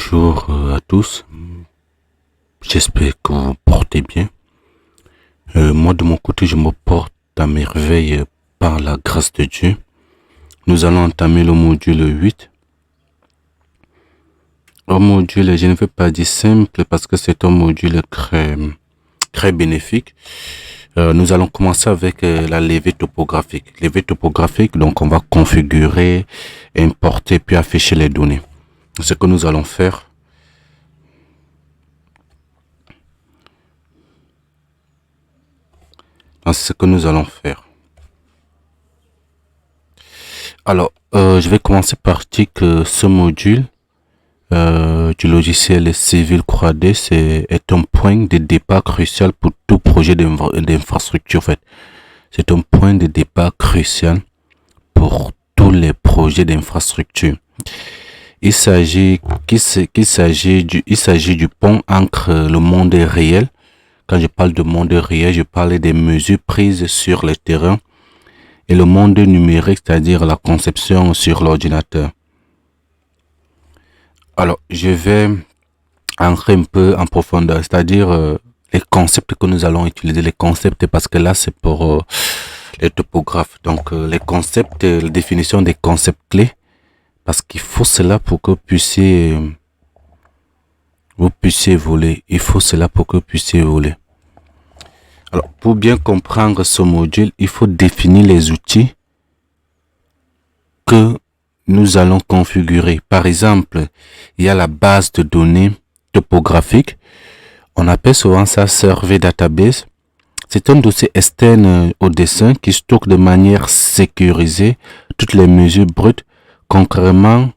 Bonjour à tous, j'espère que vous vous portez bien. Moi de mon côté je me porte à merveille par la grâce de Dieu. Nous allons entamer le module 8. Un module, je ne veux pas dire simple parce que c'est un module très bénéfique. Nous allons commencer avec la levée topographique. Levée topographique, donc on va configurer, importer puis afficher les données. Ce que nous allons faire. C'est ce que nous allons faire. Alors, je vais commencer par dire que ce module du logiciel Civil 3D est un point de départ crucial pour tout projet d'infrastructure. En fait, c'est un point de départ crucial pour tous les projets d'infrastructure. Il s'agit du pont entre le monde réel. Quand je parle de monde réel, je parle des mesures prises sur le terrain et le monde numérique, c'est-à-dire la conception sur l'ordinateur. Alors, je vais entrer un peu en profondeur, c'est-à-dire les concepts que nous allons utiliser, les concepts, parce que là, c'est pour les topographes. Donc, les concepts, la définition des concepts clés, parce qu'il faut cela pour que vous puissiez voler. Il faut cela pour que vous puissiez voler. Alors, pour bien comprendre ce module, il faut définir les outils que nous allons configurer. Par exemple, il y a la base de données topographique. On appelle souvent ça Survey Database. C'est un dossier externe au dessin qui stocke de manière sécurisée toutes les mesures brutes, concrètement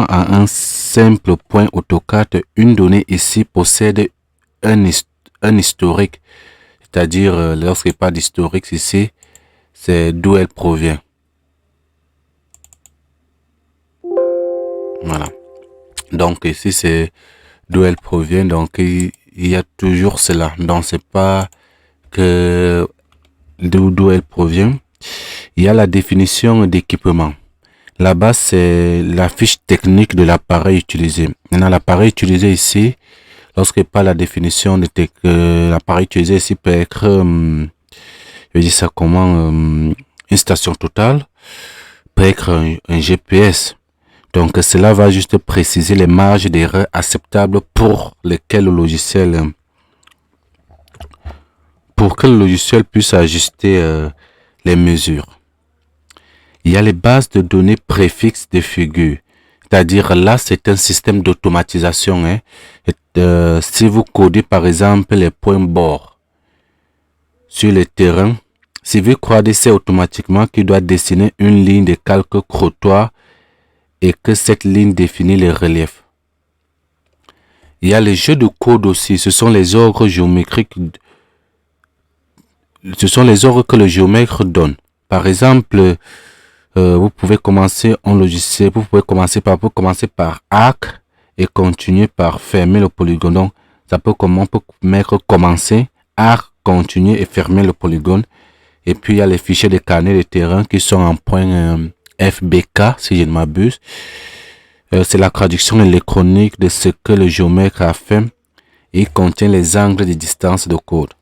à un simple point AutoCAD. Une donnée ici possède un historique, c'est-à-dire lorsqu'il n'y a pas d'historique ici, c'est d'où elle provient. Voilà. Donc ici c'est d'où elle provient, donc il y a toujours cela. Donc c'est pas que d'où elle provient. Il y a la définition d'équipement. Là-bas, c'est la fiche technique de l'appareil utilisé. Maintenant, l'appareil utilisé ici, lorsque pas la définition de l'appareil utilisé ici peut être, je vais dire ça comment, une station totale, peut être un GPS. Donc, cela va juste préciser les marges d'erreur acceptables pour que le logiciel puisse ajuster les mesures. Il y a les bases de données préfixes des figures. C'est-à-dire là, c'est un système d'automatisation. Si vous codez par exemple les points bords sur le terrain, si vous croyez c'est automatiquement qu'il doit dessiner une ligne de calque crottoir et que cette ligne définit les reliefs. Il y a les jeux de code aussi. Ce sont les ordres géométriques. Ce sont les ordres que le géomètre donne. Par exemple, vous pouvez commencer en logiciel, vous pouvez commencer par arc et continuer par fermer le polygone. Donc, on peut mettre commencer, arc, continuer et fermer le polygone. Et puis, il y a les fichiers de carnet de terrain qui sont en point FBK, si je ne m'abuse. C'est la traduction électronique de ce que le géomètre a fait. Il contient les angles de distance de code.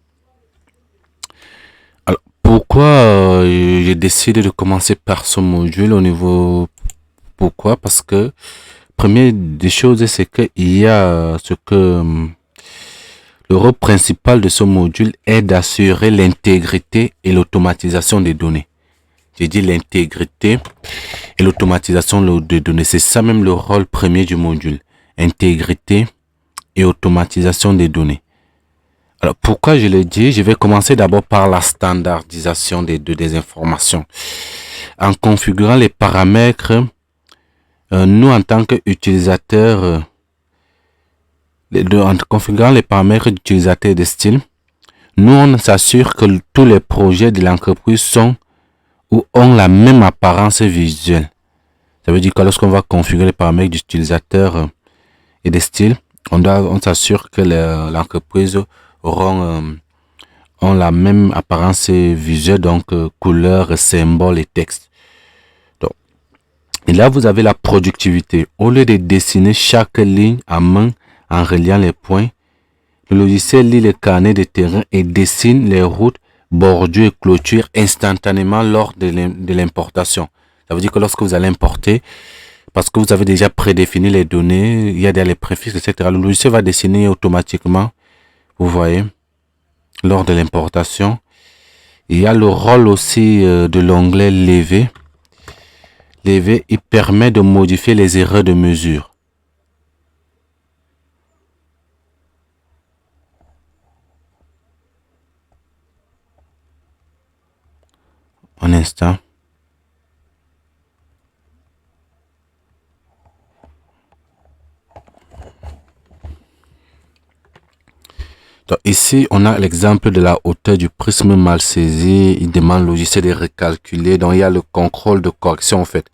Pourquoi j'ai décidé de commencer par ce module pourquoi? Parce que, première des choses, c'est qu'il y a le rôle principal de ce module est d'assurer l'intégrité et l'automatisation des données. J'ai dit l'intégrité et l'automatisation des données. C'est ça même le rôle premier du module. Intégrité et automatisation des données. Alors, pourquoi je le dis? Je vais commencer d'abord par la standardisation des informations. En configurant les paramètres, nous, en tant qu'utilisateurs, en configurant les paramètres d'utilisateur de style, nous, on s'assure que tous les projets de l'entreprise sont ou ont la même apparence visuelle. Ça veut dire que lorsqu'on va configurer les paramètres d'utilisateur et de style, on s'assure que l'entreprise ont la même apparence visuelle, donc couleur, symbole et texte. Et là, vous avez la productivité. Au lieu de dessiner chaque ligne à main en reliant les points, le logiciel lit le carnet de terrain et dessine les routes, bordures et clôtures instantanément lors de l'importation. Ça veut dire que lorsque vous allez importer, parce que vous avez déjà prédéfini les données, il y a déjà les préfixes, etc. Le logiciel va dessiner automatiquement, vous voyez, lors de l'importation. Il y a le rôle aussi de l'onglet lever. Lever, il permet de modifier les erreurs de mesure. Un instant. Donc ici, on a l'exemple de la hauteur du prisme mal saisi. Il demande au logiciel de recalculer. Donc, il y a le contrôle de correction en fait.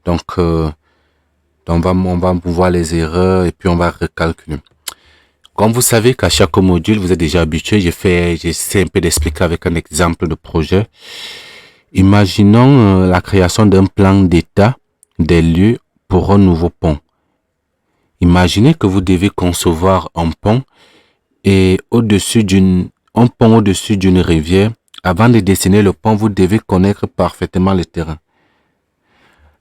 Donc on va voir les erreurs et puis on va recalculer. Comme vous savez qu'à chaque module, vous êtes déjà habitué, j'essaie un peu d'expliquer avec un exemple de projet. Imaginons la création d'un plan d'état des lieux pour un nouveau pont. Imaginez que vous devez concevoir un pont et un pont au-dessus d'une rivière. Avant de dessiner le pont, vous devez connaître parfaitement le terrain.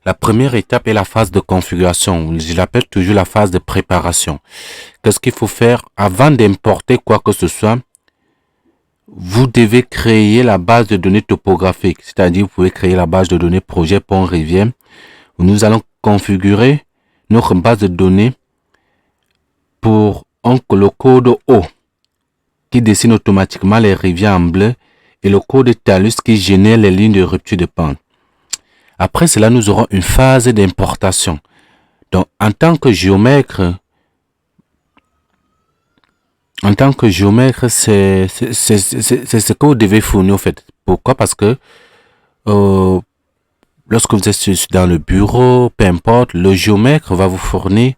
La première étape est la phase de configuration. Je l'appelle toujours la phase de préparation. Qu'est-ce qu'il faut faire avant d'importer quoi que ce soit? Vous devez créer la base de données topographique. C'est-à-dire, vous pouvez créer la base de données projet pont rivière. Nous allons configurer notre base de données pour le code O qui dessine automatiquement les rivières en bleu et le code TALUS qui génère les lignes de rupture de pente. Après cela, nous aurons une phase d'importation. Donc, en tant que géomètre, c'est ce que vous devez fournir en fait. Pourquoi? Parce que lorsque vous êtes dans le bureau, peu importe, le géomètre va vous fournir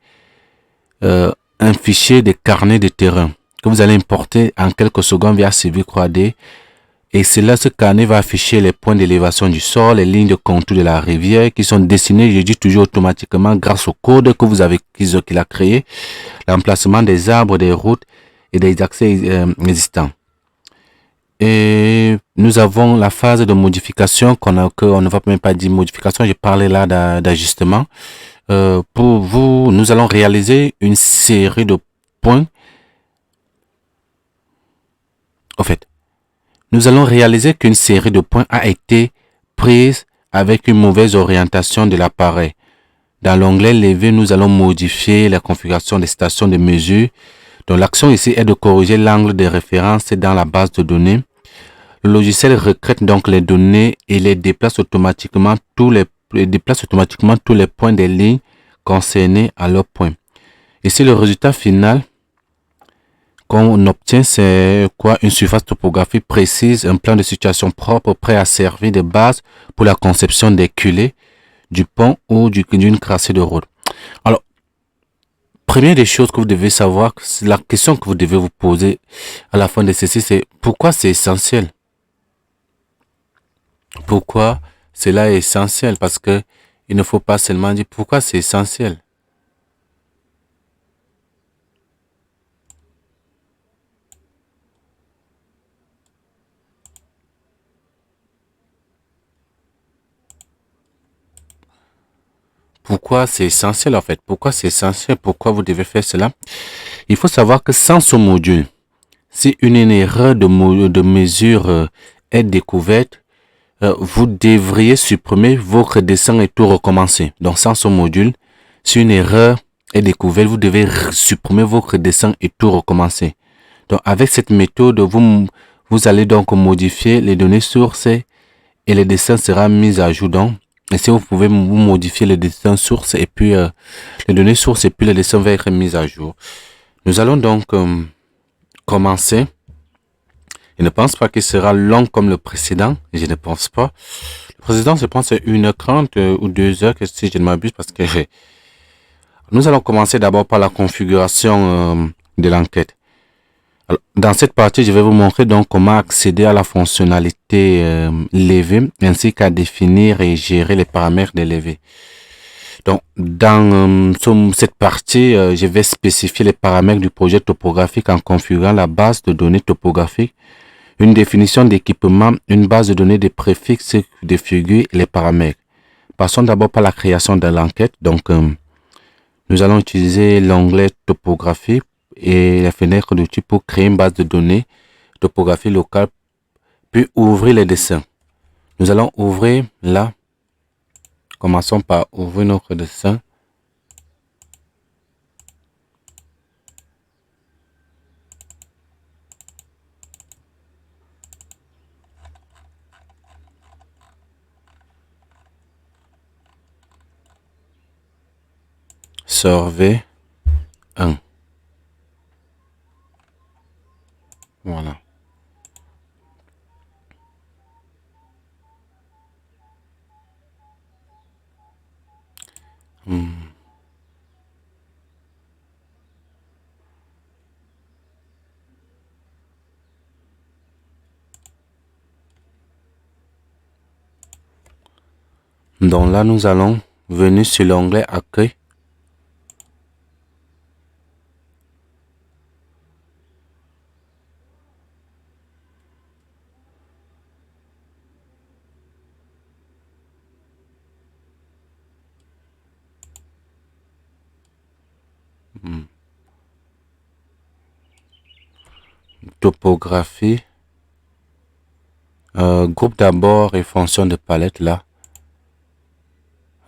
un fichier de carnet de terrain que vous allez importer en quelques secondes via CV 3D. Et ce carnet va afficher les points d'élévation du sol, les lignes de contour de la rivière qui sont dessinées, je dis toujours automatiquement grâce au code que vous avez, qu'il a créé, l'emplacement des arbres, des routes et des accès existants. Et nous avons la phase de modification qu'on ne va même pas dire modification, j'ai parlé là d'ajustement. Pour vous, nous allons réaliser une série de points. En fait, nous allons réaliser qu'une série de points a été prise avec une mauvaise orientation de l'appareil. Dans l'onglet lever, nous allons modifier la configuration des stations de mesure. Donc l'action ici est de corriger l'angle de référence dans la base de données. Le logiciel retraite donc les données et les déplace automatiquement tous les points des lignes concernées à leur point. Ici, le résultat final qu'on obtient, c'est quoi? Une surface topographique précise, un plan de situation propre prêt à servir de base pour la conception des culées, du pont ou d'une tracée de route. Alors, première des choses que vous devez savoir, la question que vous devez vous poser à la fin de ceci, c'est pourquoi c'est essentiel? Pourquoi cela est essentiel? Parce que il ne faut pas seulement dire pourquoi c'est essentiel. Pourquoi c'est essentiel en fait? Pourquoi c'est essentiel? Pourquoi vous devez faire cela? Il faut savoir que sans ce module, si une erreur de mesure est découverte, vous devriez supprimer votre dessin et tout recommencer. Donc sans ce module, si une erreur est découverte, vous devez supprimer votre dessin et tout recommencer. Donc avec cette méthode, vous allez donc modifier les données sources et le dessin sera mis à jour. Donc, et si vous pouvez vous modifier les dessins sources et puis les données sources et puis le dessin va être mis à jour. Nous allons donc commencer. Je ne pense pas qu'il sera long comme le précédent. Je ne pense pas. Le précédent, je pense, c'est 1h30 ou 2h, si je ne m'abuse, parce que nous allons commencer d'abord par la configuration de l'enquête. Dans cette partie, je vais vous montrer donc comment accéder à la fonctionnalité lever ainsi qu'à définir et gérer les paramètres de lever. Donc, dans cette partie, je vais spécifier les paramètres du projet topographique en configurant la base de données topographique, une définition d'équipement, une base de données de préfixes, de figures et les paramètres. Passons d'abord par la création de l'enquête. Donc, nous allons utiliser l'onglet topographie et la fenêtre d'outils pour créer une base de données topographie locale, puis ouvrir les dessins. Nous allons ouvrir là. Commençons par ouvrir notre dessin. Survey 1. Voilà. Donc là, nous allons venir sur l'onglet Accueil. Topographie. Groupe d'abord et fonction de palette là.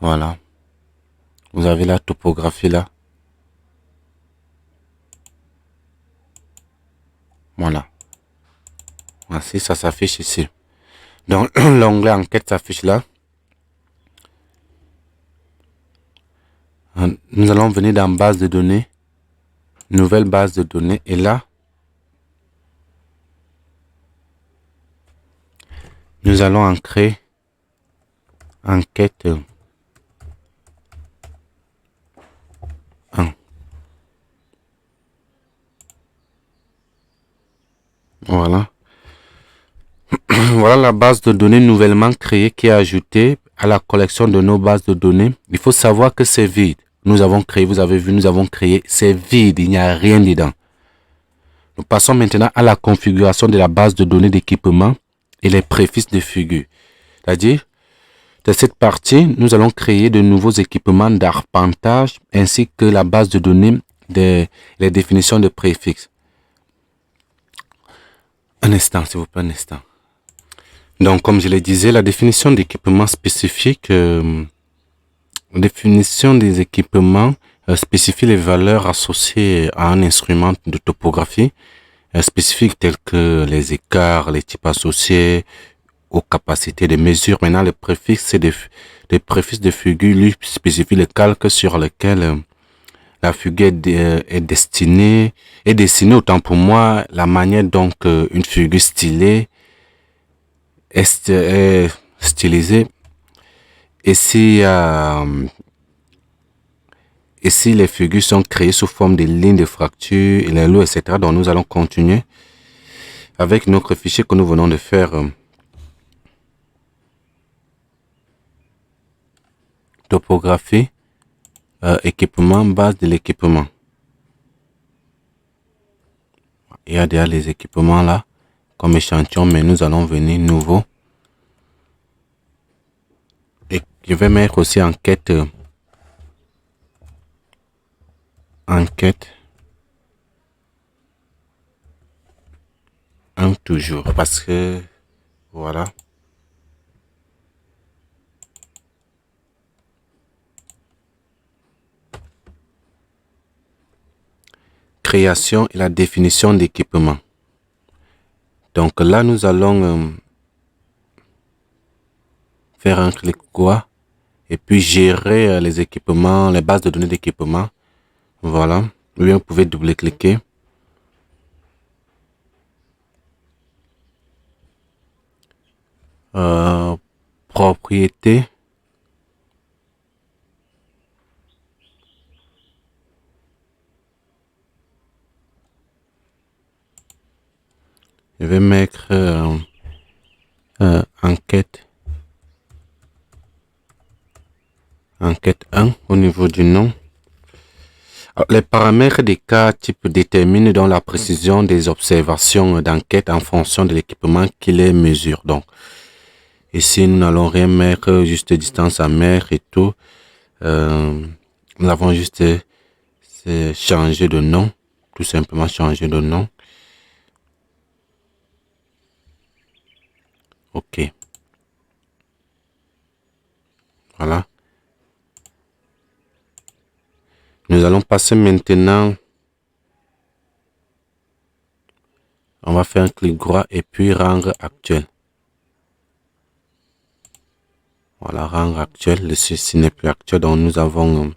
Voilà. Vous avez la topographie là. Voilà. Ainsi, ça s'affiche ici. Donc, l'onglet enquête s'affiche là. Nous allons venir dans base de données. Nouvelle base de données. Et là, nous allons en créer enquête 1. Voilà. Voilà la base de données nouvellement créée qui est ajoutée à la collection de nos bases de données. Il faut savoir que c'est vide. Nous avons créé, vous avez vu, nous avons créé, c'est vide, il n'y a rien dedans. Nous passons maintenant à la configuration de la base de données d'équipement et les préfixes de figures. C'est-à-dire, de cette partie, nous allons créer de nouveaux équipements d'arpentage ainsi que la base de données des les définitions de préfixes. Un instant, s'il vous plaît, un instant. Donc, comme je le disais, la définition d'équipement spécifique, définition des équipements spécifie les valeurs associées à un instrument de topographie spécifiques tels que les écarts, les types associés aux capacités de mesure. Maintenant, les préfixes, c'est des préfixes de figure, lui spécifie le calque sur lequel la figure est destinée, autant pour moi, la manière dont une figure stylée est stylisée. Et si les figures sont créées sous forme de lignes de fracture, et les lots, etc. Donc nous allons continuer avec notre fichier que nous venons de faire. Topographie, équipement, base de l'équipement. Il y a déjà les équipements là, comme échantillon, mais nous allons venir nouveau. Et je vais mettre aussi enquête. Enquête. Un toujours. Parce que, voilà. Création et la définition d'équipement. Donc là, nous allons faire un clic droit et puis gérer les équipements, les bases de données d'équipement. Voilà. Ou bien vous pouvez double-cliquer. Propriété. Je vais mettre enquête Enquête 1, au niveau du nom. Alors, les paramètres des cas type déterminent donc la précision des observations d'enquête en fonction de l'équipement qui les mesure. Donc, ici, nous n'allons rien mettre, juste distance à mètre et tout. Nous avons juste changé de nom, tout simplement changer de nom. OK. Voilà. Nous allons passer maintenant. On va faire un clic droit et puis rendre actuel. Voilà, rendre actuel. Ceci n'est plus actuel. Donc nous avons.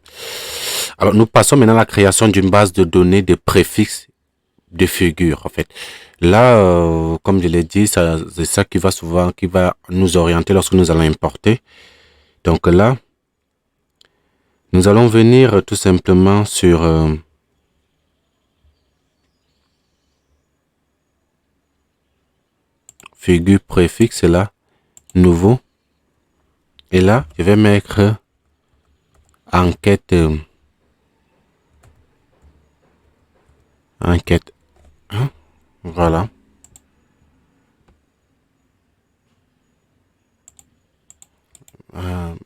Alors nous passons maintenant à la création d'une base de données de préfixes de figures. En fait, là, comme je l'ai dit, c'est ça qui va nous orienter lorsque nous allons importer. Donc là, nous allons venir tout simplement sur figure préfixe là, nouveau. Et là, je vais mettre enquête. Enquête 1. Voilà.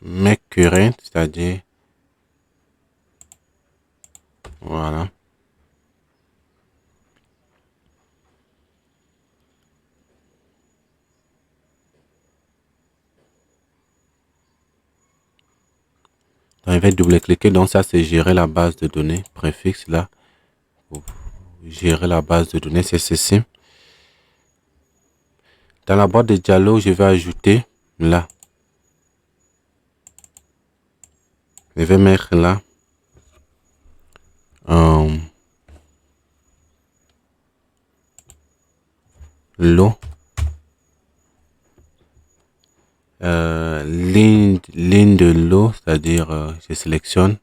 Make current, c'est-à-dire. Voilà. Donc, je vais double-cliquer. Donc, ça, c'est gérer la base de données. Préfixe, là. Gérer la base de données, c'est ceci. Dans la boîte de dialogue, je vais ajouter là. Je vais mettre là. L'eau. Ligne de l'eau, c'est-à-dire, je sélectionne.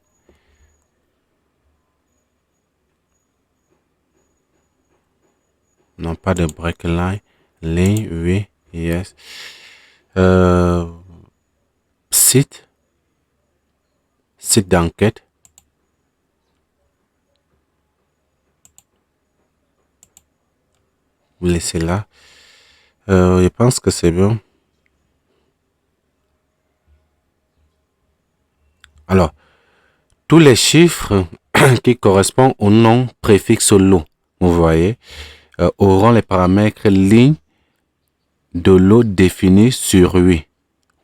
Non, pas de break line. Ligne, oui, yes. Site. Site d'enquête. Vous laissez là. Je pense que c'est bon. Alors, tous les chiffres qui correspondent au nom préfixe lot, vous voyez, auront les paramètres ligne de l'eau définis sur 8.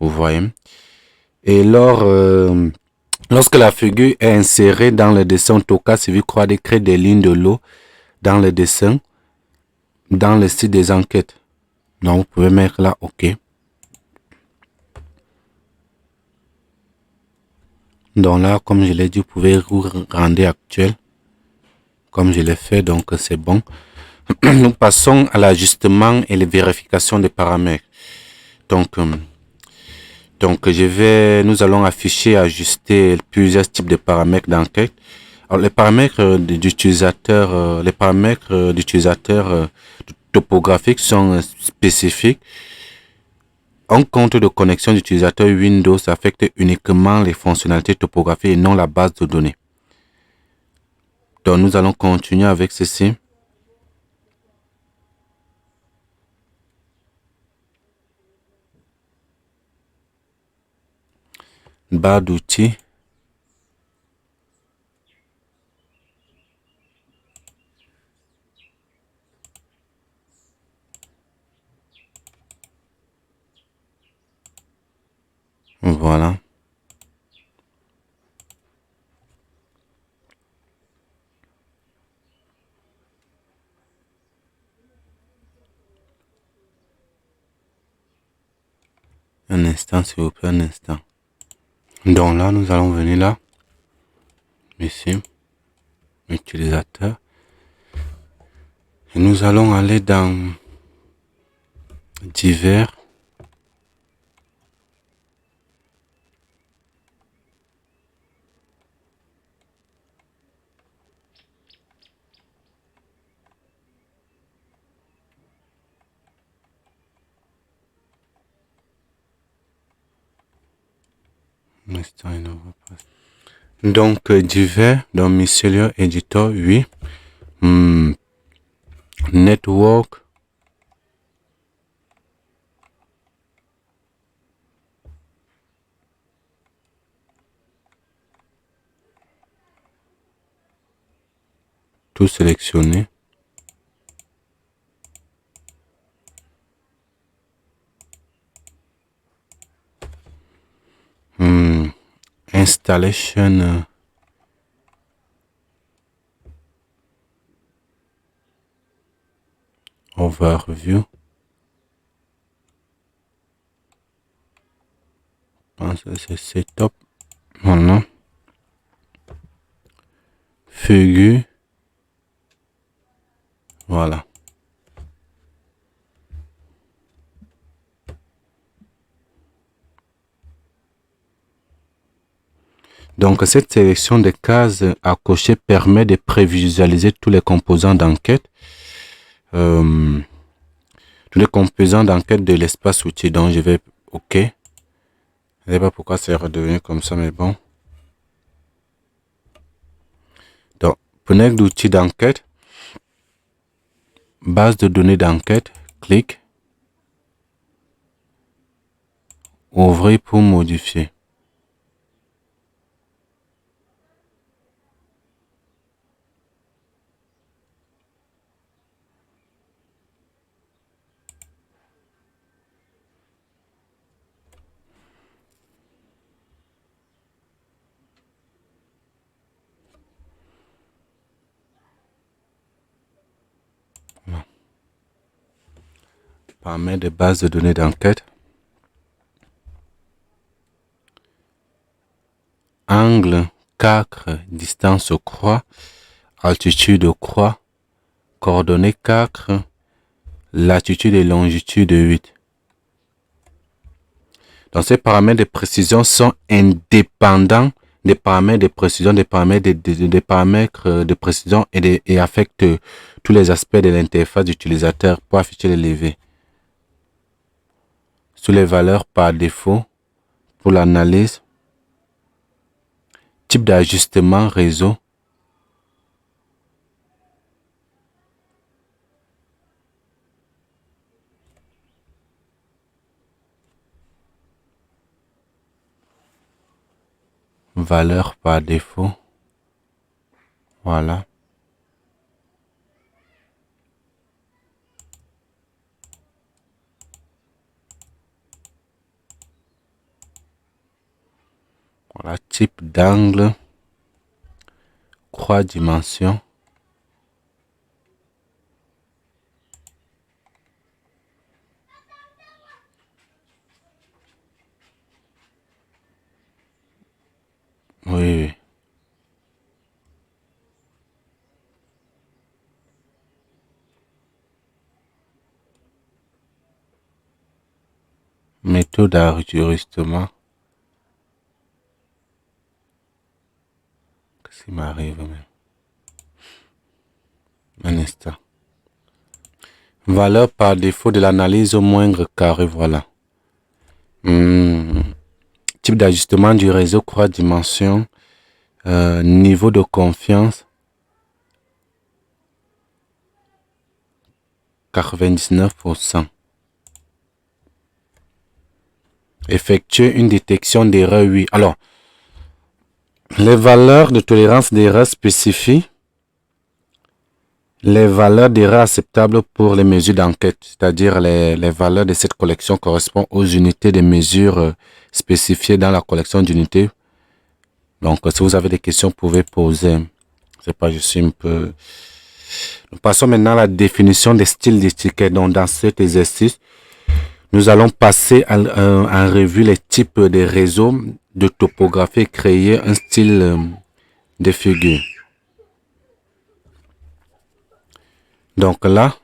Vous voyez. Et lorsque la figure est insérée dans le dessin AutoCAD, si vous croyez créer des lignes de l'eau dans le dessin, dans le site des enquêtes. Donc, vous pouvez mettre là OK. Donc là, comme je l'ai dit, vous pouvez rendre actuel. Comme je l'ai fait, donc c'est bon. Nous passons à l'ajustement et la vérification des paramètres. Donc, nous allons afficher et ajuster plusieurs types de paramètres d'enquête. Alors, les paramètres d'utilisateur, topographiques sont spécifiques. Un compte de connexion d'utilisateur Windows affecte uniquement les fonctionnalités topographiques et non la base de données. Donc, nous allons continuer avec ceci. Barre d'outils. Voilà. Un instant, s'il vous plaît, un instant. Donc là, nous allons venir là. Ici. Utilisateur. Et nous allons aller dans divers. Donc, divers, donc miscellaneous editor, oui. Network. Tout sélectionné. Installation. Overview. C'est setup. Voilà. Figure. Voilà. Donc, cette sélection de cases à cocher permet de prévisualiser tous les composants d'enquête. Tous les composants d'enquête de l'espace outil. Donc, je vais OK. Je ne sais pas pourquoi c'est redevenu comme ça, mais bon. Donc, fenêtre d'outils d'enquête. Base de données d'enquête. Clic. Ouvrir pour modifier. Paramètres de base de données d'enquête. Angle, cacre, distance croix, altitude croix, coordonnées cacre, latitude et longitude 8. Donc ces paramètres de précision sont indépendants des paramètres de précision, des paramètres de précision et affectent tous les aspects de l'interface d'utilisateur pour afficher les levées. Sous les valeurs par défaut pour l'analyse, type d'ajustement réseau, valeur par défaut, voilà. Voilà, type d'angle, croix dimension. Oui. Méthode d'ajustement. Qu'est-ce qui m'arrive même? Un instant. Valeur par défaut de l'analyse au moindre carré, voilà. Type d'ajustement du réseau croix dimension. Niveau de confiance. 99%. Effectuer une détection d'erreur, oui. Alors, les valeurs de tolérance d'erreur spécifient les valeurs d'erreur acceptables pour les mesures d'enquête, c'est-à-dire les valeurs de cette collection correspondent aux unités de mesure spécifiées dans la collection d'unités. Donc, si vous avez des questions, vous pouvez poser. Je sais pas, je suis un peu... Nous passons maintenant à la définition des styles d'étiquette. Donc, dans cet exercice, nous allons passer en revue les types de réseaux de topographie et créer un style de figure. Donc là,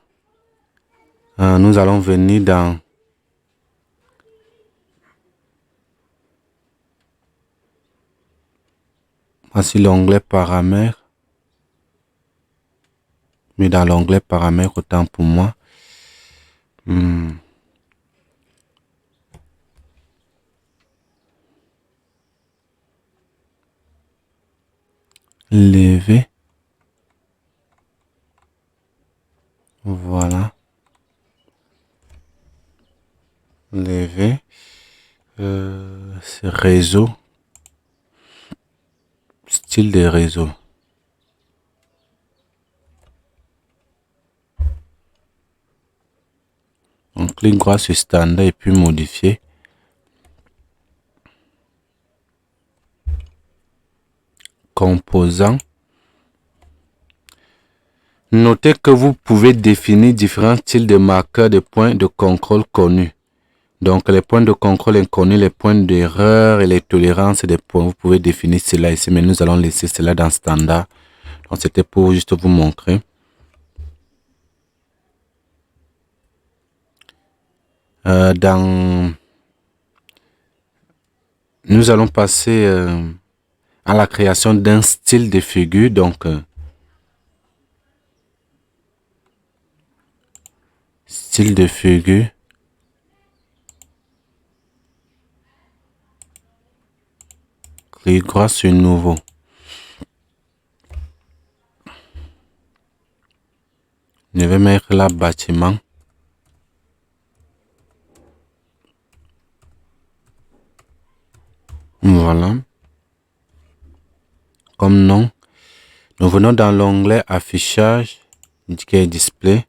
nous allons venir dans voici l'onglet paramètres. Mais dans l'onglet paramètres, autant pour moi. lever. Voilà. Lever. C'est réseau. Style de réseau. On clique droit sur standard et puis modifier. Composant. Notez que vous pouvez définir différents styles de marqueurs de points de contrôle connus. Donc, les points de contrôle inconnus, les points d'erreur et les tolérances des points. Vous pouvez définir cela ici, mais nous allons laisser cela dans standard. Donc, c'était pour juste vous montrer. Nous allons passer à la création d'un style de figure. Donc, style de figure. Clique droit sur nouveau. Je vais mettre là bâtiment. Voilà. Comme nom. Nous venons dans l'onglet affichage, indiqué display.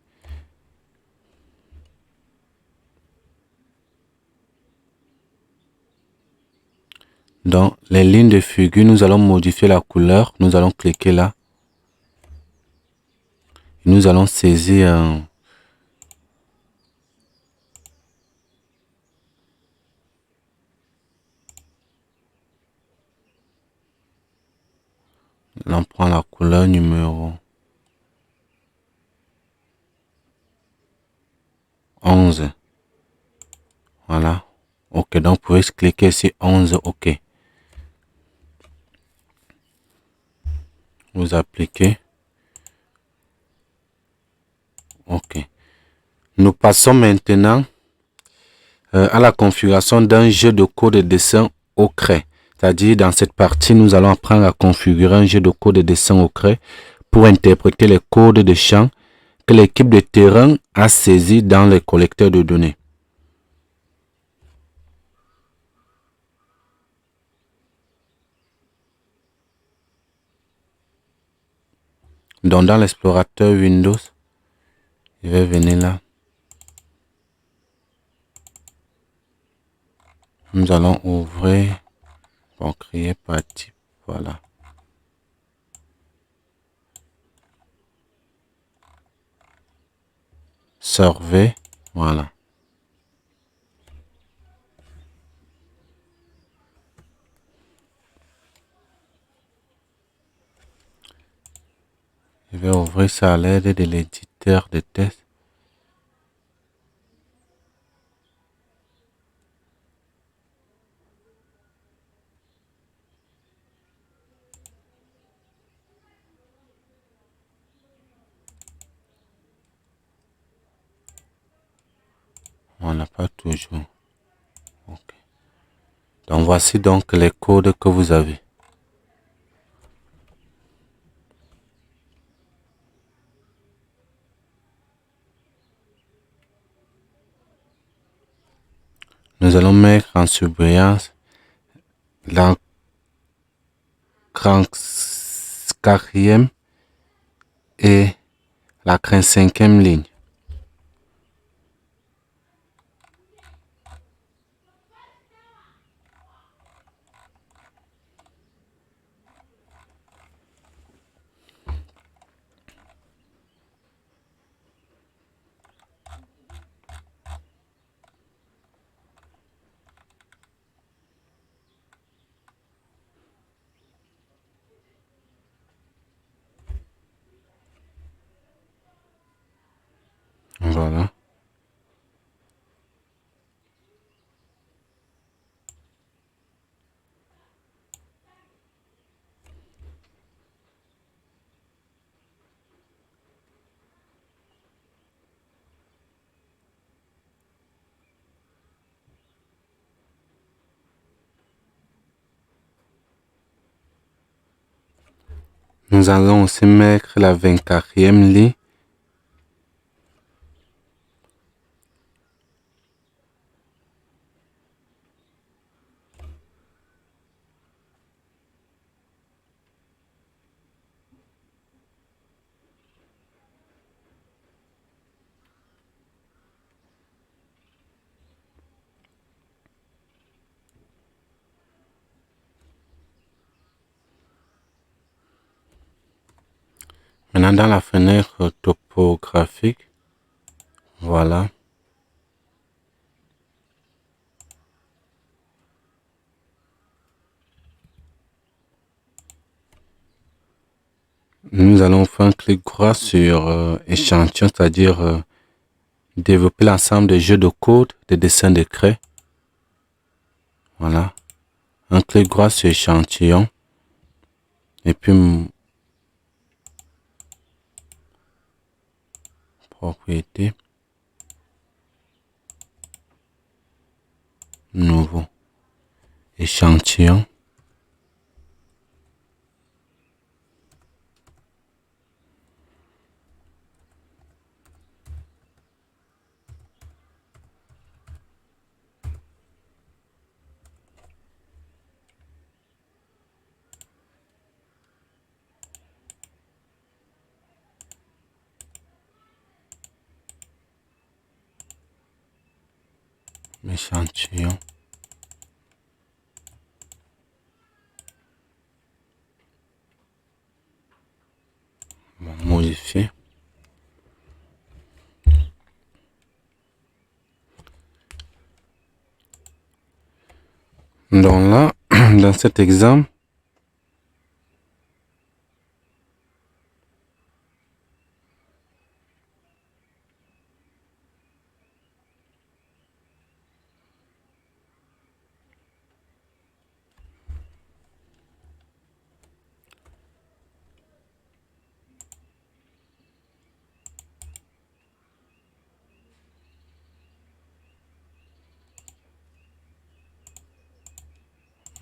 Dans les lignes de figure, nous allons modifier la couleur. Nous allons cliquer là. Nous allons saisir on prend la couleur numéro 11. Voilà. OK, donc vous pouvez cliquer sur 11. OK. Vous appliquez. OK. Nous passons maintenant à la configuration d'un jeu de code de dessin au craie. C'est-à-dire, dans cette partie, nous allons apprendre à configurer un jeu de code de dessin au craie pour interpréter les codes de champ que l'équipe de terrain a saisi dans les collecteurs de données. Donc, dans l'explorateur Windows, je vais venir là. Nous allons ouvrir pour créer partie. Voilà. Survey. Voilà. Je vais ouvrir ça à l'aide de l'éditeur de test. On n'a pas toujours. OK. Donc voici donc les codes que vous avez. Nous allons mettre en surbrillance la 4e et la 5e ligne. Voilà. Nous allons aussi mettre la 24e ligne. Maintenant, dans la fenêtre topographique, voilà. Nous allons faire un clic droit sur échantillon, c'est-à-dire développer l'ensemble des jeux de code, des dessins de craie. Voilà. Un clic droit sur échantillon. Et puis, propriété. Nouveau. Échantillon. Échantillon. Modifier. Donc là, dans cet exemple,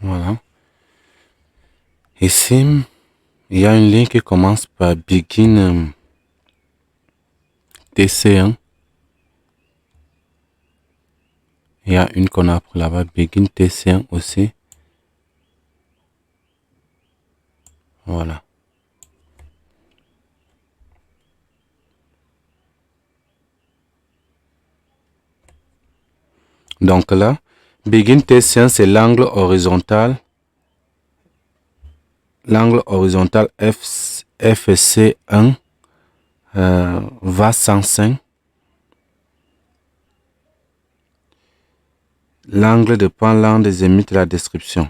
voilà. Ici, il y a une ligne qui commence par begin TC1. Il y a une qu'on a pour là-bas, begin TC1 aussi. Voilà. Donc là, begin TC1, c'est l'angle horizontal. L'angle horizontal FC1 va 105. L'angle dépend l'angle des zénith de la description.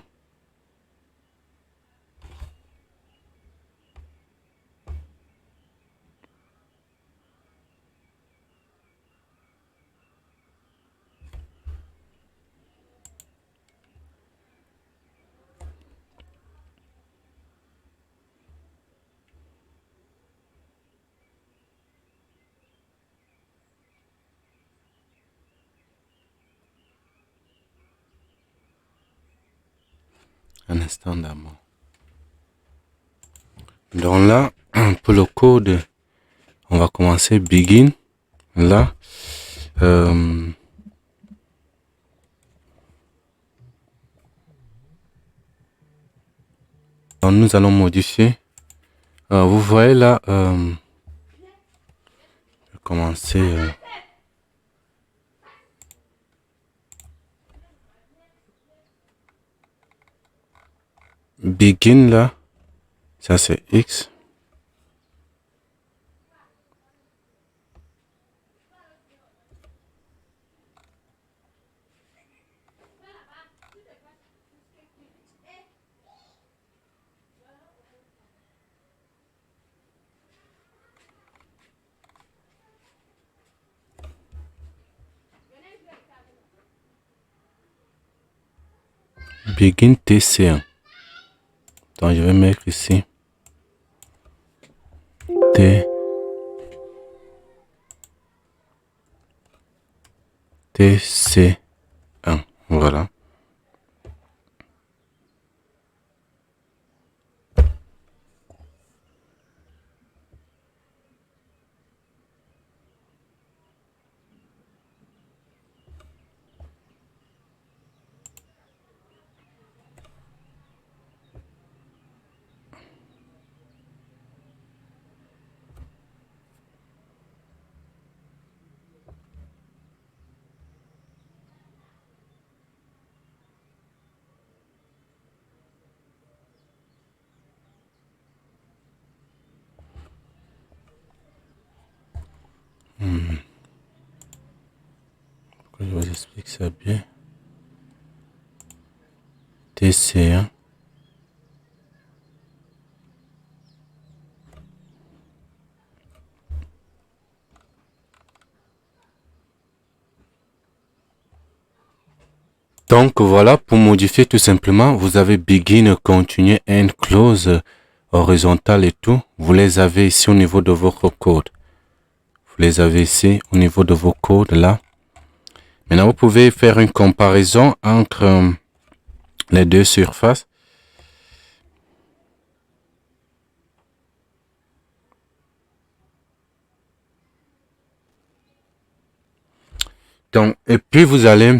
Un instant d'abord. Donc là, pour le code, on va commencer begin. Là, donc nous allons modifier. Vous voyez là, je vais commencer. Begin là, ça c'est X. Begin TC1. Donc je vais mettre ici T TC1. Voilà. Je vous explique ça bien. TC1. Donc voilà, pour modifier tout simplement, vous avez begin, continue, end, close, horizontal et tout. Vous les avez ici au niveau de votre code. Vous les avez ici au niveau de vos codes là. Maintenant, vous pouvez faire une comparaison entre les deux surfaces. Donc, et puis vous allez,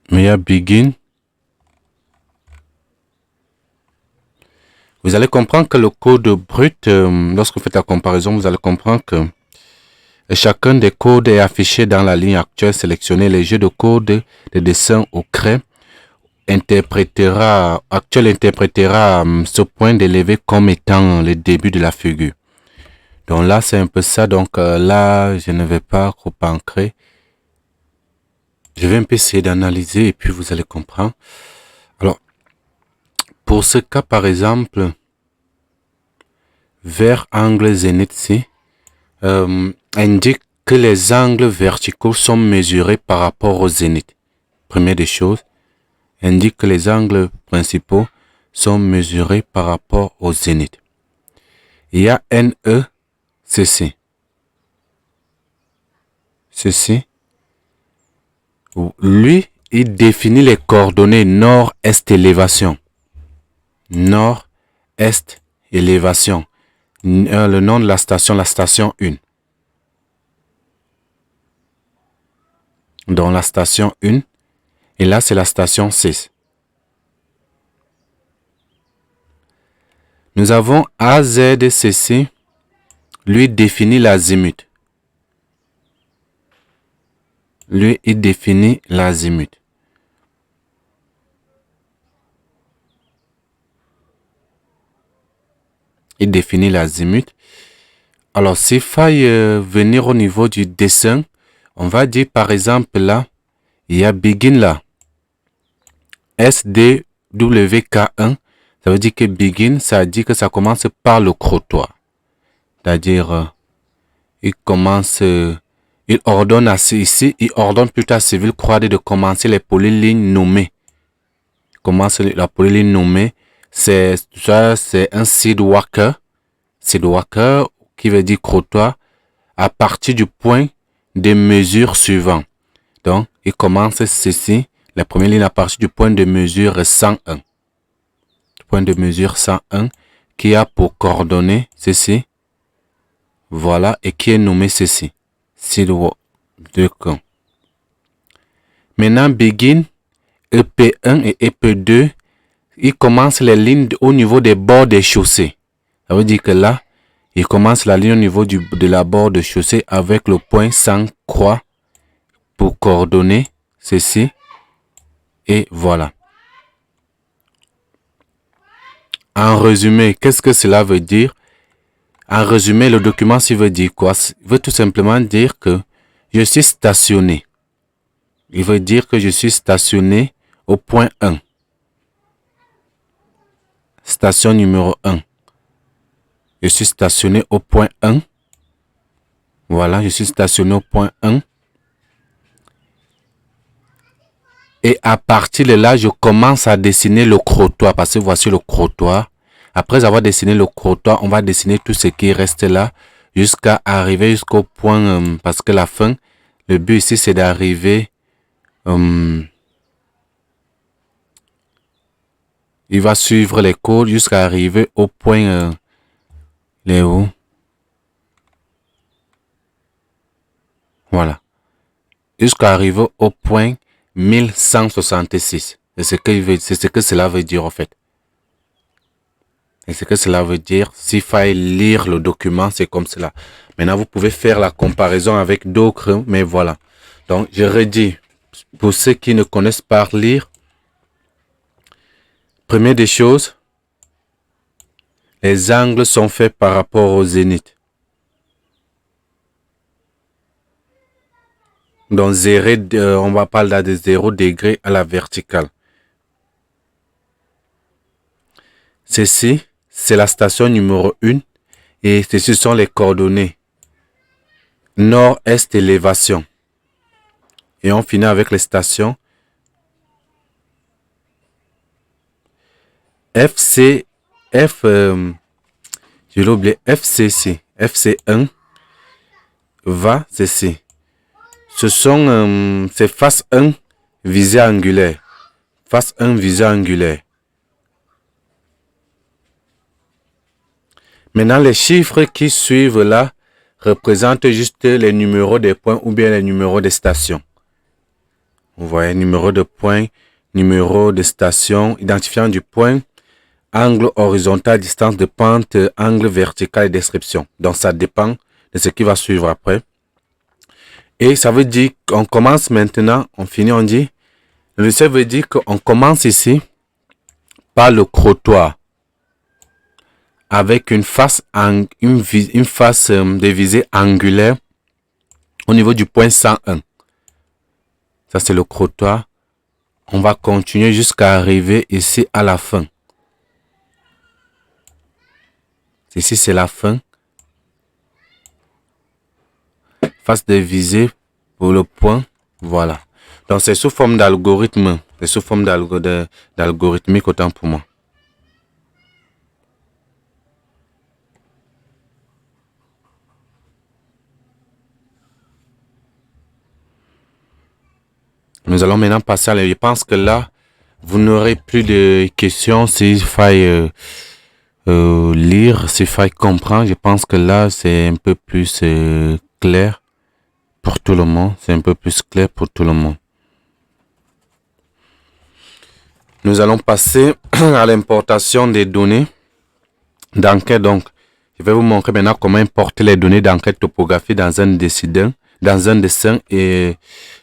mais il y a begin. Vous allez comprendre que le code brut, lorsque vous faites la comparaison, vous allez comprendre que chacun des codes est affiché dans la ligne actuelle sélectionnée. Les jeux de code de dessin au craie interprétera ce point d'élevé comme étant le début de la figure. Donc là, c'est un peu ça. Donc là, je ne vais pas trop ancrer. Je vais un peu essayer d'analyser et puis vous allez comprendre. Alors, pour ce cas, par exemple, vers angle zénith ici, indique que les angles verticaux sont mesurés par rapport au zénith. Première des choses, indique que les angles principaux sont mesurés par rapport au zénith. Il y a NE, ceci. Ceci. Lui, il définit les coordonnées nord-est élévation. Nord-est élévation. Le nom de la station 1. Dans la station 1. Et là, c'est la station 6. Nous avons AZCC. Lui définit l'azimut. Lui, il définit l'azimut. Il définit l'azimut. Alors, s'il faille venir au niveau du dessin, on va dire par exemple là, il y a begin là. SDWK1, ça veut dire que begin, ça dit que ça commence par le crottoir. C'est-à-dire, il commence, il ordonne ici, il ordonne plutôt à Civil Croix de commencer les polylignes nommées. Commence la polyligne nommée, c'est un seed walker. Seed walker qui veut dire crottoir à partir du point de mesure suivant. Donc, il commence ceci, la première ligne à partir du point de mesure 101. Point de mesure 101 qui a pour coordonnées ceci. Voilà, et qui est nommé ceci. Seed walker. Maintenant, begin, EP1 et EP2, il commence les lignes au niveau des bords des chaussées. Ça veut dire que là, il commence la ligne au niveau de la bord de chaussée avec le point sans croix pour coordonner ceci. Et voilà. En résumé, qu'est-ce que cela veut dire? En résumé, le document, il veut dire quoi? Il veut tout simplement dire que je suis stationné. Il veut dire que je suis stationné au point 1. Station numéro 1. Je suis stationné au point 1. Voilà, je suis stationné au point 1. Et à partir de là, je commence à dessiner le crottoir. Parce que voici le crottoir. Après avoir dessiné le crottoir, on va dessiner tout ce qui reste là. Jusqu'à arriver jusqu'au point. Parce que la fin, le but ici, c'est d'arriver. Il va suivre les codes jusqu'à arriver au point. Les hauts. Voilà. Jusqu'à arriver au point 1166. C'est ce que cela veut dire en fait. Et ce que cela veut dire, s'il faille lire le document, c'est comme cela. Maintenant, vous pouvez faire la comparaison avec d'autres, mais voilà. Donc, je redis, pour ceux qui ne connaissent pas lire, première des choses, les angles sont faits par rapport au zénith. Donc, on va parler là de 0 degré à la verticale. Ceci, c'est la station numéro 1 et ceci sont les coordonnées. Nord-est élévation. Et on finit avec les stations FC, je l'ai oublié, FCC, FC1 va ceci. Ce sont, c'est face 1 visée angulaire. Face 1 visée angulaire. Maintenant, les chiffres qui suivent là représentent juste les numéros des points ou bien les numéros des stations. Vous voyez, numéro de point, numéro de station, identifiant du point, angle horizontal, distance de pente, angle vertical et description. Donc, ça dépend de ce qui va suivre après. Et ça veut dire qu'on commence maintenant, on finit, on dit, le ça veut dire qu'on commence ici par le crottoir avec une face de visée angulaire au niveau du point 101. Ça, c'est le crottoir. On va continuer jusqu'à arriver ici à la fin. Ici, c'est la fin. Face de visée pour le point. Voilà. Donc, c'est sous forme d'algorithme. C'est sous forme d'algorithmique autant pour moi. Nous allons maintenant passer à la... Je pense que là, vous n'aurez plus de questions s'il faille lire, s'il faille comprendre. Je pense que là, c'est un peu plus clair pour tout le monde. C'est un peu plus clair pour tout le monde. Nous allons passer à l'importation des données d'enquête. Donc, je vais vous montrer maintenant comment importer les données d'enquête topographie dans un dessin et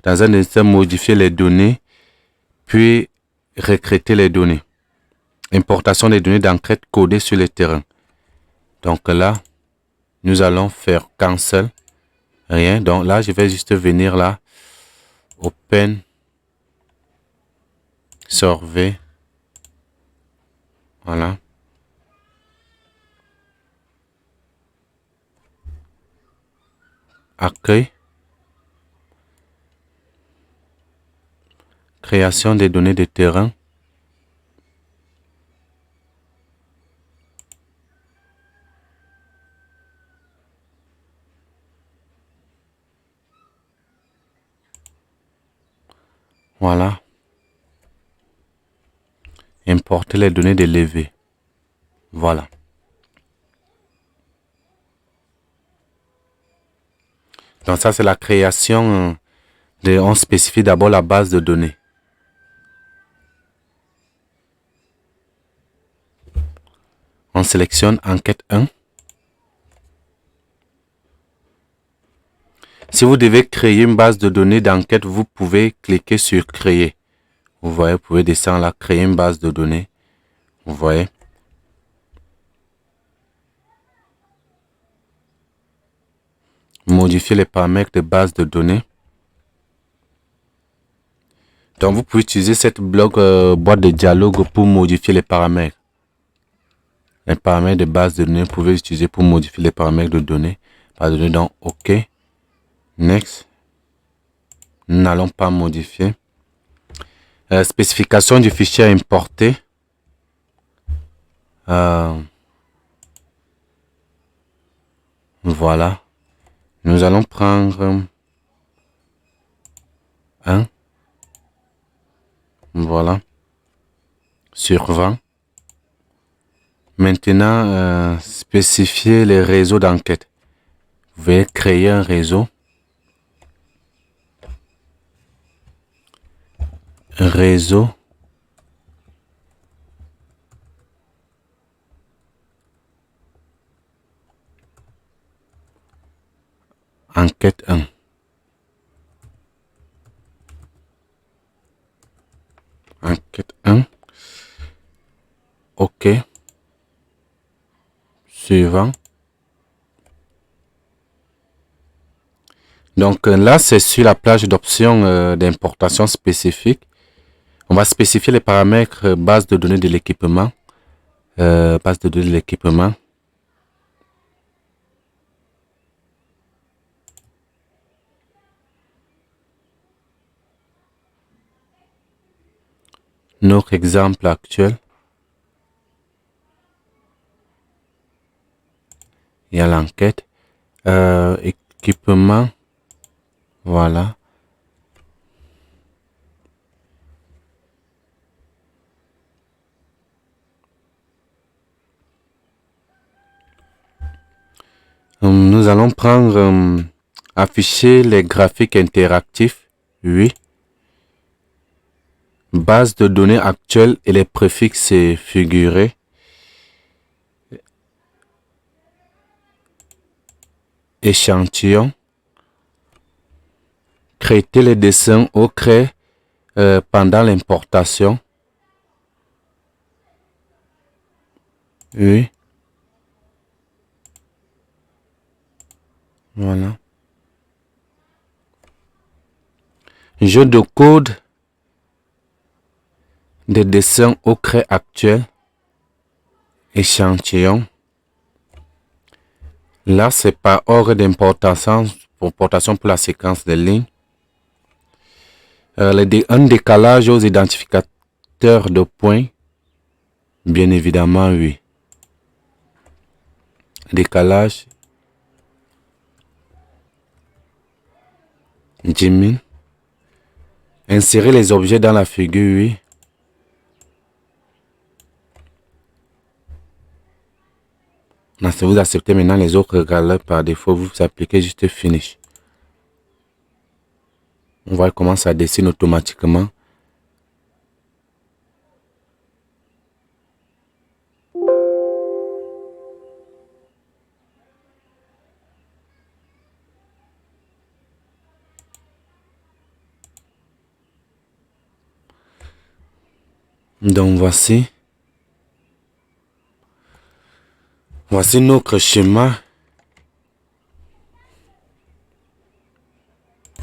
dans un dessin modifier les données, puis recréter les données. Importation des données d'enquête codées sur le terrain. Donc là, nous allons faire cancel. Rien. Donc là, je vais juste venir là. Open. Survey. Voilà. Accueil. Création des données de terrain. Voilà. Importer les données de levée. Voilà. Donc ça, c'est la création de... On spécifie d'abord la base de données. On sélectionne enquête 1. Si vous devez créer une base de données d'enquête, vous pouvez cliquer sur créer. Vous voyez, vous pouvez descendre là, créer une base de données. Vous voyez. Modifier les paramètres de base de données. Donc, vous pouvez utiliser cette boîte de dialogue pour modifier les paramètres. Les paramètres de base de données, vous pouvez utiliser pour modifier les paramètres de données. Base de données, donc, OK. Next. Nous n'allons pas modifier. Spécification du fichier à importer. Voilà. Nous allons prendre un. Voilà. Sur 20. Maintenant, spécifier les réseaux d'enquête. Vous pouvez créer un réseau. Réseau. Enquête 1. Enquête 1. OK. Suivant. Donc là, c'est sur la plage d'options d'importation spécifique. On va spécifier les paramètres base de données de l'équipement. Base de données de l'équipement. Notre exemple actuel. Il y a l'enquête. Équipement. Voilà. Nous allons prendre afficher les graphiques interactifs. Oui. Base de données actuelle et les préfixes figurés. Échantillon. Créer les dessins au crée pendant l'importation. Oui. Voilà. Jeu de code des dessins au crée actuel. Échantillon. Là, c'est par ordre d'importation pour la séquence de lignes. Un décalage aux identificateurs de points. Bien évidemment, oui. Décalage. 10 000. Insérer les objets dans la figure, oui. Si vous acceptez maintenant les autres galères par défaut, vous appliquez juste Finish. On voit comment ça dessine automatiquement. Donc voici notre schéma.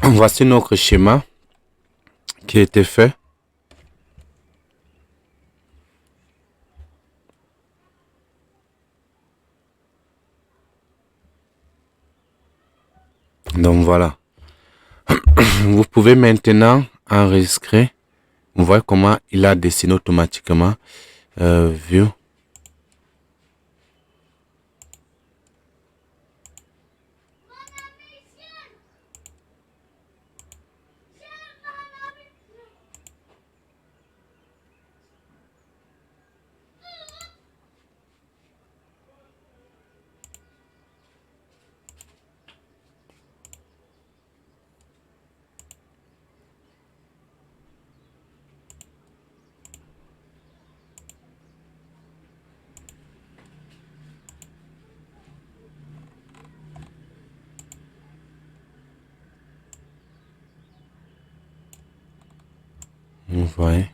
Voici notre schéma qui a été fait. Donc voilà. Vous pouvez maintenant enregistrer. Vous voyez comment il a dessiné automatiquement. View. Vous voyez.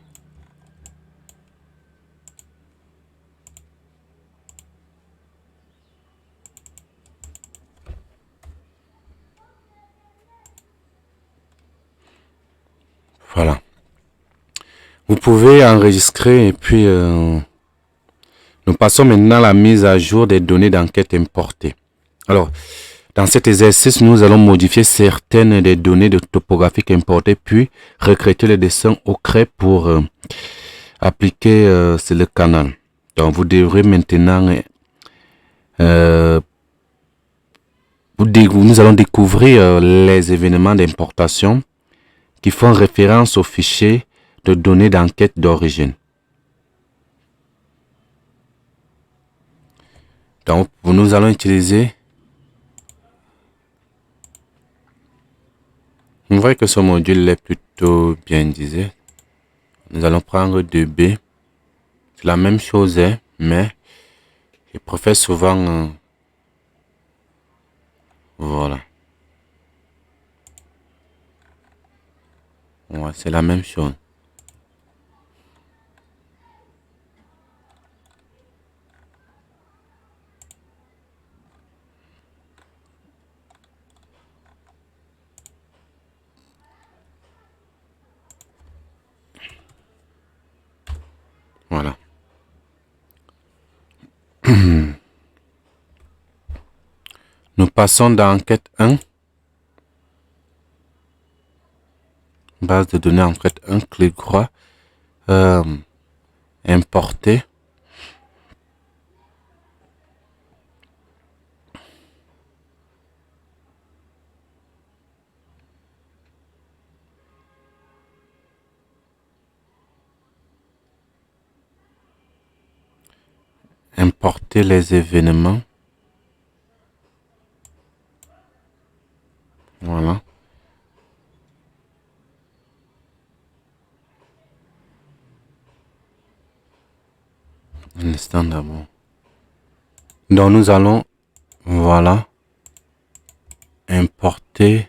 Voilà. Vous pouvez enregistrer et puis nous passons maintenant à la mise à jour des données d'enquête importées. Alors, dans cet exercice, nous allons modifier certaines des données de topographique importées, puis recréer les dessins au craie pour appliquer sur le canal. Donc, vous devrez maintenant, nous allons découvrir les événements d'importation qui font référence aux fichiers de données d'enquête d'origine. Donc, nous allons utiliser. On voit que ce module est plutôt bien disé. Nous allons prendre 2B. C'est la même chose, hein, mais je préfère souvent. Voilà. Ouais, c'est la même chose. Nous passons dans enquête 1. Base de données enquête 1, clic droit. Importer. Importer les événements. Voilà. Un instant d'abord. Donc nous allons, voilà, importer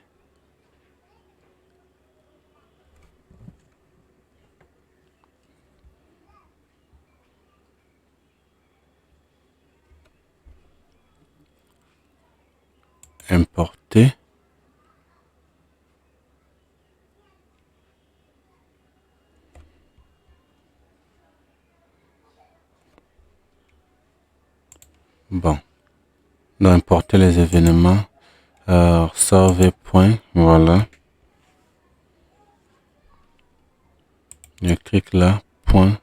importer bon, donc importer les événements, sauver point, voilà, je clique là, point,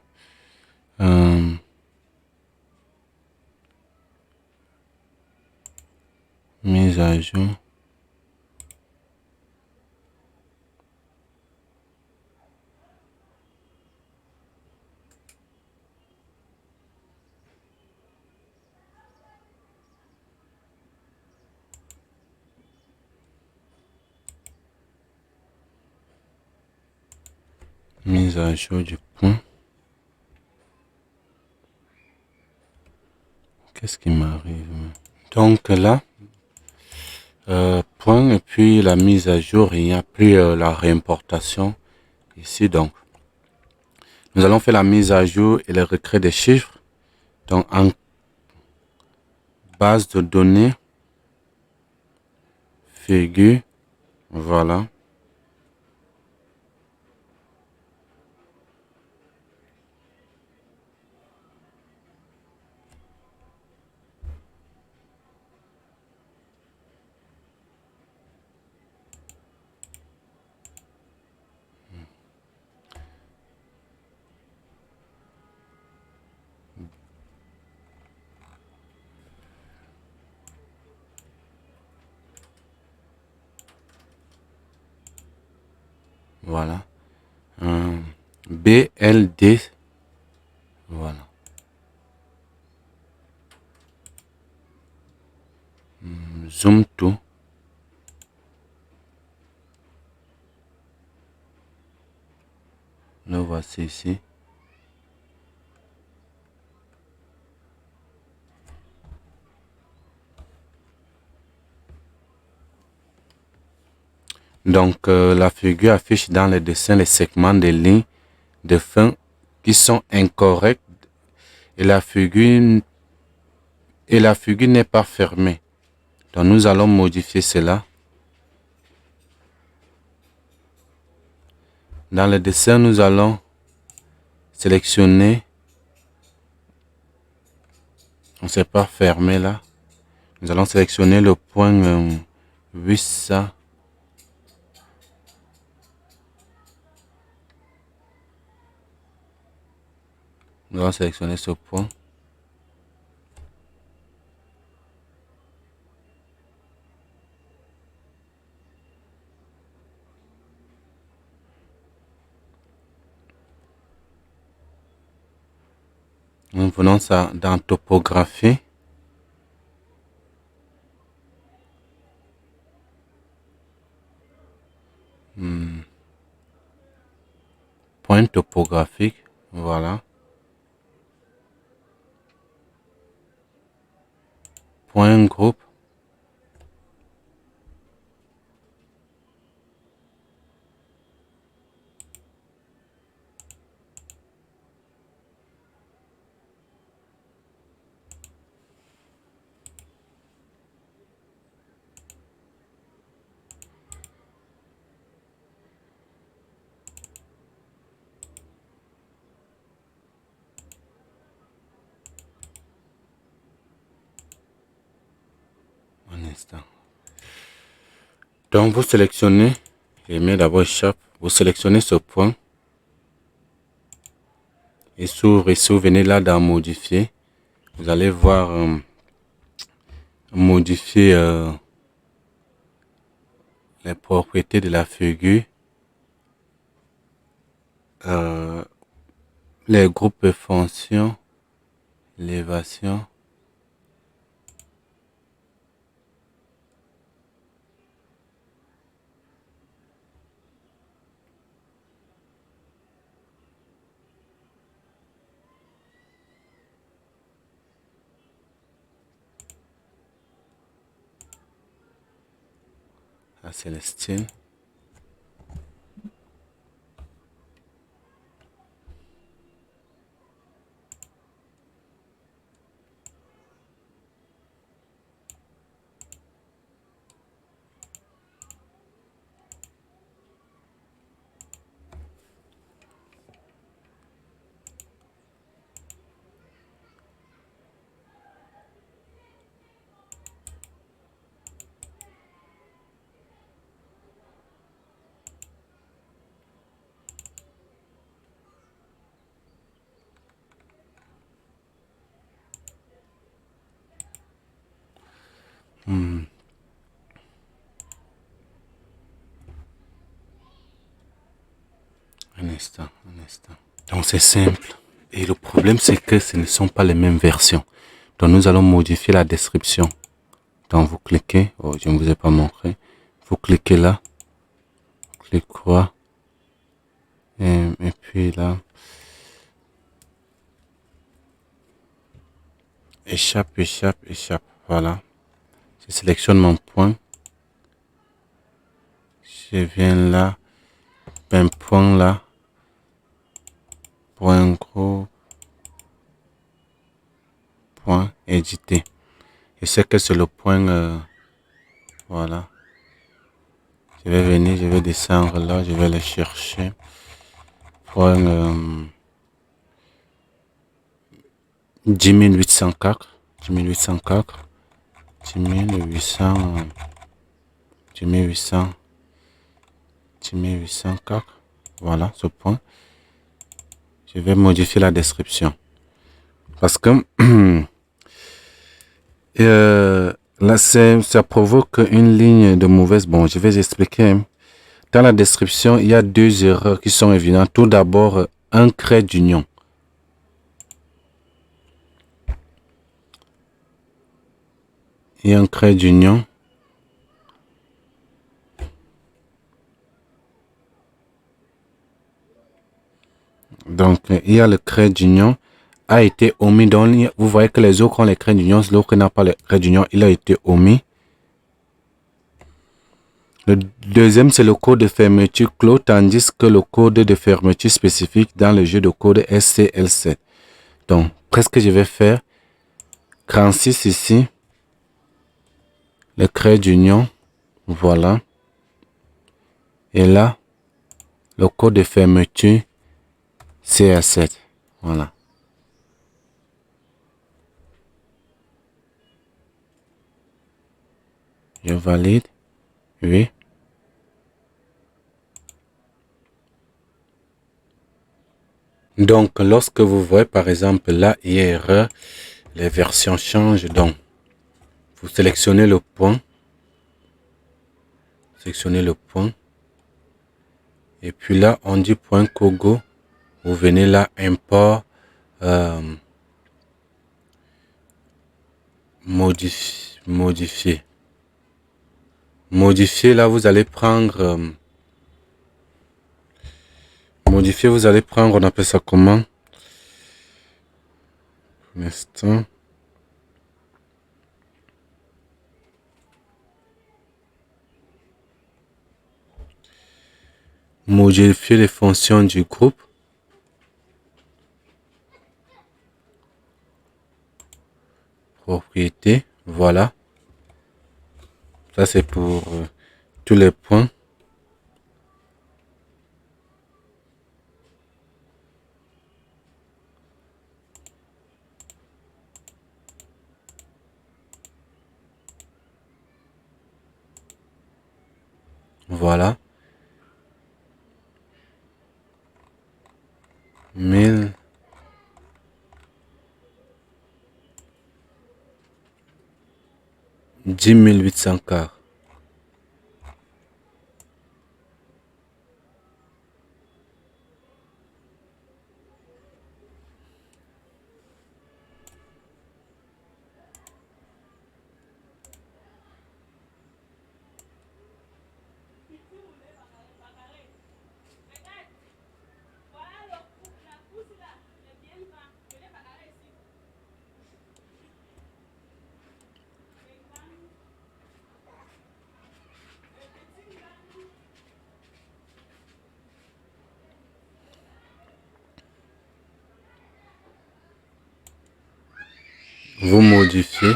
mise à jour, mise à jour du point. Qu'est-ce qui m'arrive? Donc là, point et puis la mise à jour, il n'y a plus la réimportation ici. Donc, nous allons faire la mise à jour et le retrait des chiffres. Donc, en base de données, figure, voilà. Voilà. BLD. Voilà. Zoom to. Le voici ici. Donc, la figure affiche dans le dessin les segments des lignes de fin qui sont incorrects et la figure n'est pas fermée. Donc, nous allons modifier cela. Dans le dessin, nous allons sélectionner. On ne s'est pas fermé là. Nous allons sélectionner le point 800. Nous allons sélectionner ce point. Nous venons ça dans topographie. Point topographique. Voilà. Point groupe. instant. Donc vous sélectionnez, je mets d'abord échappe, vous sélectionnez ce point. Et s'ouvre, et si vous venez là dans modifier, vous allez voir modifier les propriétés de la figure, les groupes de fonctions, l'élévation. Là, c'est le style. Un instant, un instant. Donc c'est simple. Et le problème c'est que ce ne sont pas les mêmes versions. Donc nous allons modifier la description. Donc vous cliquez, oh je ne vous ai pas montré. Vous cliquez là, cliquez quoi, et puis là, échappe, échappe, échappe. Voilà. Je sélectionne mon point. Je viens là, un point là, point gros, point édité. Je sais que c'est le point, voilà. Je vais venir, je vais descendre là, je vais le chercher. Point 10 804, 10 804, 10 800, 10 800, 10 804. Voilà ce point. Je vais modifier la description. Parce que là, ça provoque une ligne de mauvaise. Bon, je vais expliquer. Dans la description, il y a deux erreurs qui sont évidentes. Tout d'abord, un trait d'union. Il y a un trait d'union. Donc, il y a le trait d'union a été omis. Donc, vous voyez que les autres ont les traits d'union. L'autre n'a pas le trait d'union. Il a été omis. Le deuxième, c'est le code de fermeture clos, tandis que le code de fermeture spécifique dans le jeu de code SCL7. Donc, presque je vais faire 36 ici. Le trait d'union. Voilà. Et là, le code de fermeture CA7. Voilà. Je valide. Oui. Donc, lorsque vous voyez par exemple là, il y a erreur, les versions changent. Donc, vous sélectionnez le point. Sélectionnez le point. Et puis là, on dit point Kogo. Vous venez là, import, modifier. Modifier, là, vous allez prendre... modifier, vous allez prendre, on appelle ça comment? Un instant. Modifier les fonctions du groupe. Propriété, voilà. Ça, c'est pour tous les points. Voilà. 1000. 10 800 quarts. Vous modifiez.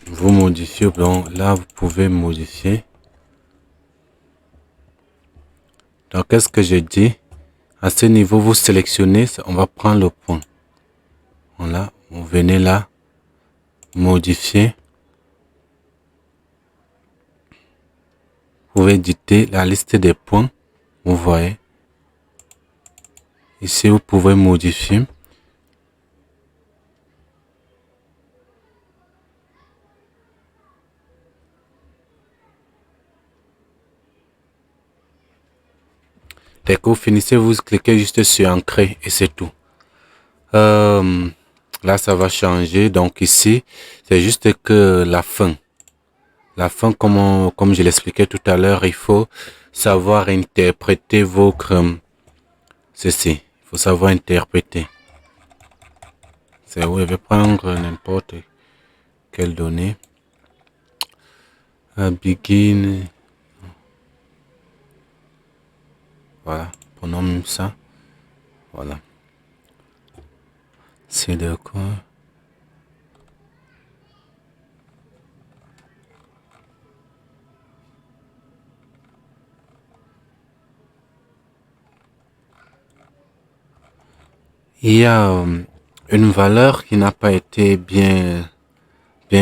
Vous modifiez. Donc là, vous pouvez modifier. Donc, qu'est-ce que je dis? À ce niveau, vous sélectionnez. On va prendre le point. Voilà. Vous venez là. Modifier. Vous pouvez éditer la liste des points. Vous voyez. Ici, vous pouvez modifier. Dès que vous finissez, vous cliquez juste sur ancrer et c'est tout. Là, ça va changer. Donc ici, c'est juste que la fin. La fin, comme je l'expliquais tout à l'heure, il faut savoir interpréter ceci. Il faut savoir interpréter. C'est où je vais prendre n'importe quelle donnée. Begin. Voilà. Prenons ça. Voilà. C'est de quoi? Il y a une valeur qui n'a pas été bien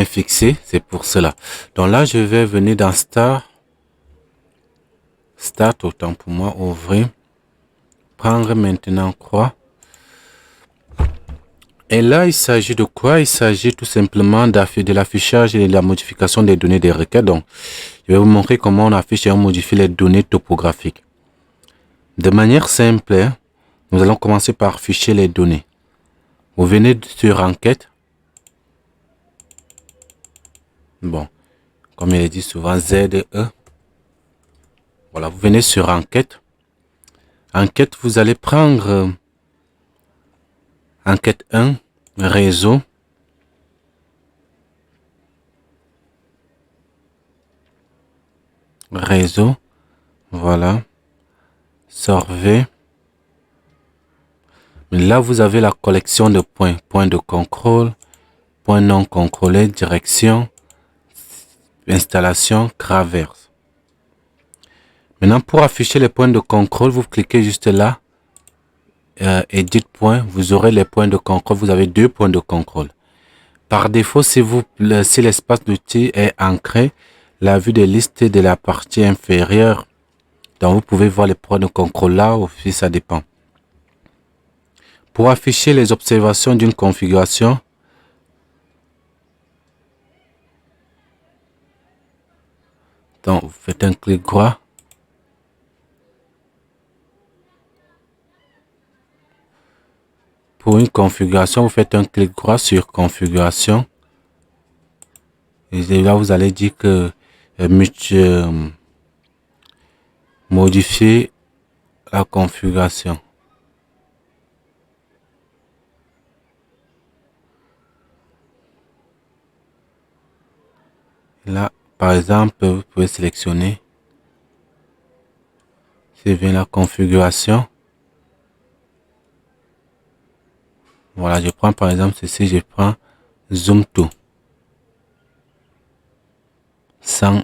fixée, c'est pour cela. Donc là, je vais venir dans Start, autant pour moi, ouvrir, prendre maintenant croix. Et là, il s'agit de quoi? Il s'agit tout simplement de l'affichage et de la modification des données des requêtes. Donc, je vais vous montrer comment on affiche et on modifie les données topographiques. De manière simple, hein, nous allons commencer par afficher les données. Vous venez sur Enquête. Bon, comme il est dit souvent, ZE. Voilà, vous venez sur Enquête. Enquête, vous allez prendre Enquête 1, Réseau. Réseau. Voilà. Survey. Mais là, vous avez la collection de points. Points de contrôle, points non contrôlés, direction, installation, traverse. Maintenant, pour afficher les points de contrôle, vous cliquez juste là. Edit point, vous aurez les points de contrôle. Vous avez 2 points de contrôle. Par défaut, si l'espace d'outil est ancré, la vue des listes de la partie inférieure, donc vous pouvez voir les points de contrôle là, ou si ça dépend. Pour afficher les observations d'une configuration, donc vous faites un clic droit. Pour une configuration, vous faites un clic droit sur configuration. Et là, vous allez dire que modifier la configuration. Là, par exemple, vous pouvez sélectionner. C'est bien la configuration. Voilà, je prends par exemple ceci, je prends Zoom to 100.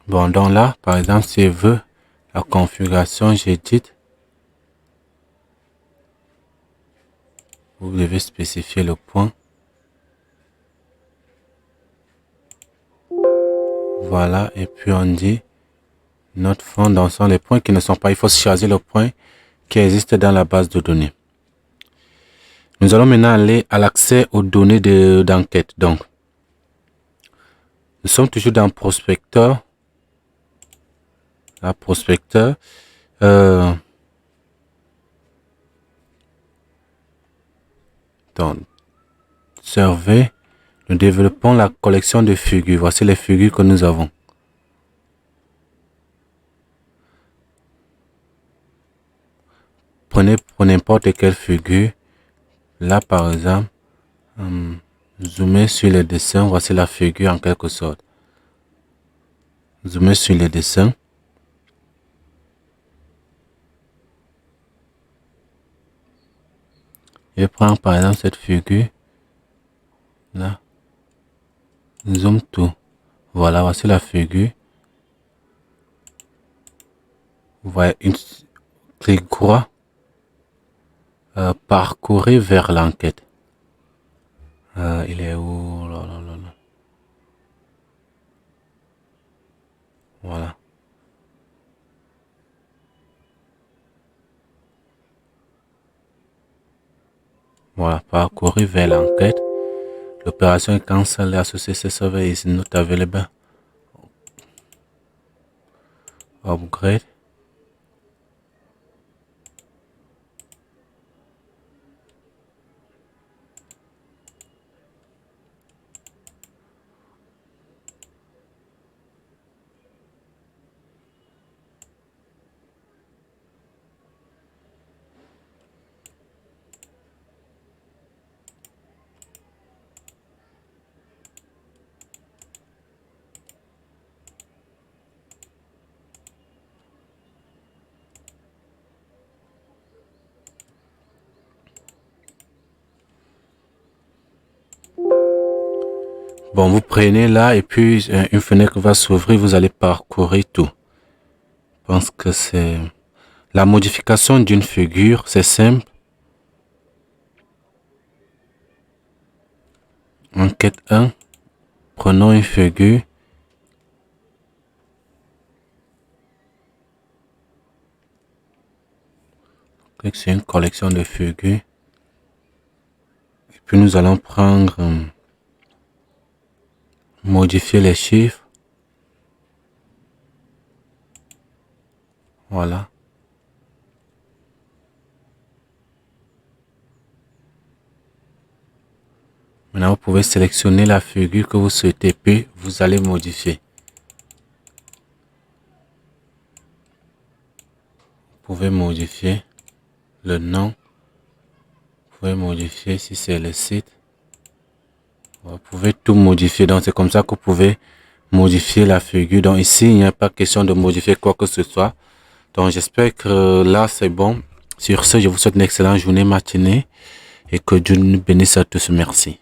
Bon, donc là, par exemple, si je veux la configuration, j'édite. Vous devez spécifier le point. Voilà, et puis on dit notre fond, donc sont les points qui ne sont pas. Il faut choisir le point qui existe dans la base de données. Nous allons maintenant aller à l'accès aux données d'enquête. Donc, nous sommes toujours dans prospecteur. Là, prospecteur. Donc, survey. Nous développons la collection de figures. Voici les figures que nous avons. Prenez pour n'importe quelle figure. Là, par exemple, zoomer sur le dessin. Voici la figure en quelque sorte. Zoomer sur le dessin. Je prends par exemple cette figure. Là. Zoom tout. Voilà, voici la figure. Vous voyez une clic droit. Parcourir vers l'enquête. Il est où? Là, là, là, là. Voilà. Voilà, parcourir vers l'enquête. L'opération est cancellée. Association server is not available. Upgrade. Bon, vous prenez là et puis une fenêtre va s'ouvrir, vous allez parcourir tout. Je pense que c'est la modification d'une figure, c'est simple. Enquête 1, prenons une figure. Clique sur une collection de figures. Et puis nous allons prendre, modifier les chiffres. Voilà. Maintenant, vous pouvez sélectionner la figure que vous souhaitez, puis vous allez modifier. Vous pouvez modifier le nom. Vous pouvez modifier si c'est le site. Vous pouvez tout modifier. Donc, c'est comme ça que vous pouvez modifier la figure. Donc, ici, il n'y a pas question de modifier quoi que ce soit. Donc, j'espère que là, c'est bon. Sur ce, je vous souhaite une excellente journée, matinée et que Dieu nous bénisse à tous. Merci.